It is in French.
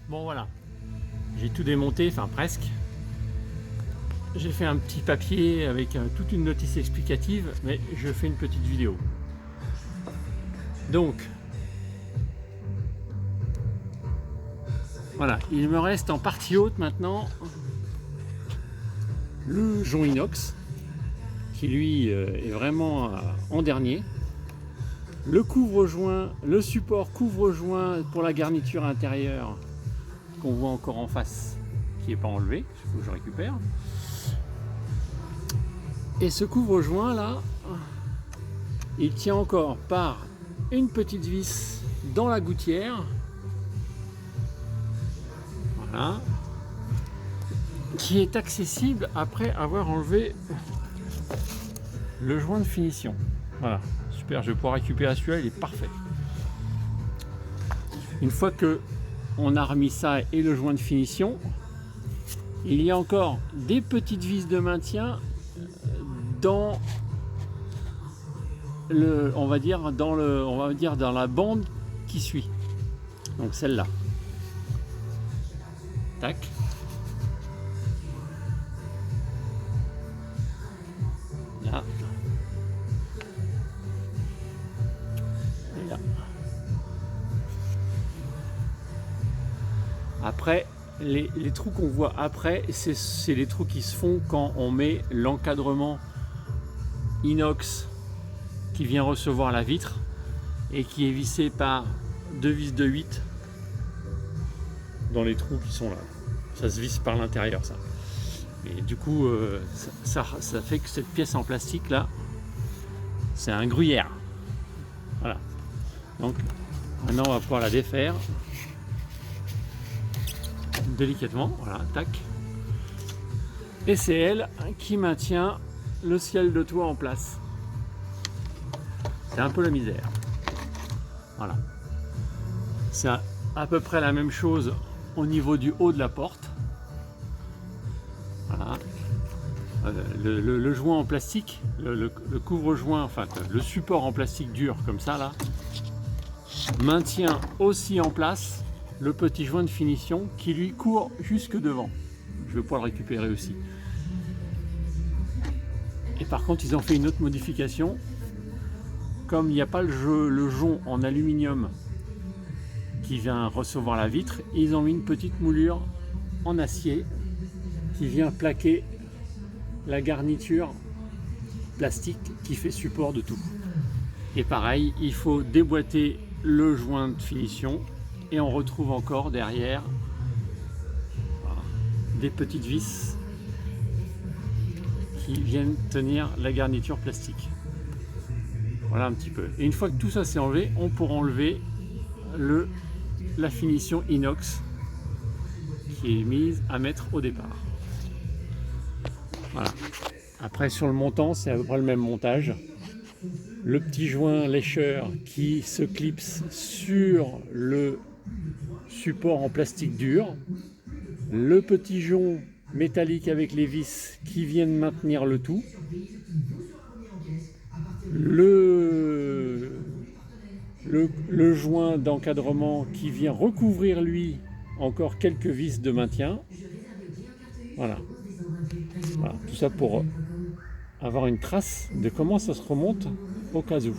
Bon voilà, j'ai tout démonté, enfin presque. J'ai fait un petit papier avec toute une notice explicative, mais je fais une petite vidéo. Donc, voilà, il me reste en partie haute maintenant le jonc inox, qui lui est vraiment en dernier. Le couvre-joint, le support couvre-joint pour la garniture intérieure qu'on voit encore en face, qui n'est pas enlevé, il faut que je récupère. Et ce couvre-joint là, il tient encore par une petite vis dans la gouttière, voilà, qui est accessible après avoir enlevé le joint de finition. Voilà, super, je vais pouvoir récupérer celui-là, il est parfait. Une fois que on a remis ça et le joint de finition, il y a encore des petites vis de maintien dans le, on va dire dans la bande qui suit. Donc celle-là. Tac. Là. Et là. Après, les trous qu'on voit après, c'est les trous qui se font quand on met l'encadrement inox qui vient recevoir la vitre et qui est vissé par deux vis de 8 dans les trous qui sont là. Ça se visse par l'intérieur, ça. Et du coup, ça fait que cette pièce en plastique là, c'est un gruyère. Voilà. Donc maintenant, on va pouvoir la défaire délicatement. Voilà, tac. Et c'est elle qui maintient le ciel de toit en place. C'est un peu la misère. Voilà. C'est à peu près la même chose au niveau du haut de la porte. Voilà. Le joint en plastique, le couvre-joint, enfin le support en plastique dur comme ça là, maintient aussi en place le petit joint de finition qui lui court jusque devant. Je vais pouvoir le récupérer aussi. Et par contre, ils ont fait une autre modification. Comme il n'y a pas le jonc en aluminium qui vient recevoir la vitre, ils ont mis une petite moulure en acier qui vient plaquer la garniture plastique qui fait support de tout. Et pareil, il faut déboîter le joint de finition et on retrouve encore derrière des petites vis qui viennent tenir la garniture plastique. Voilà un petit peu. Et une fois que tout ça c'est enlevé, on pourra enlever la finition inox qui est mise à mettre au départ. Voilà. Après sur le montant, c'est à peu près le même montage. Le petit joint lécheur qui se clipse sur le support en plastique dur. Le petit jonc métallique avec les vis qui viennent maintenir le tout. Le joint d'encadrement qui vient recouvrir lui encore quelques vis de maintien. Voilà. Voilà. Tout ça pour avoir une trace de comment ça se remonte au cas où.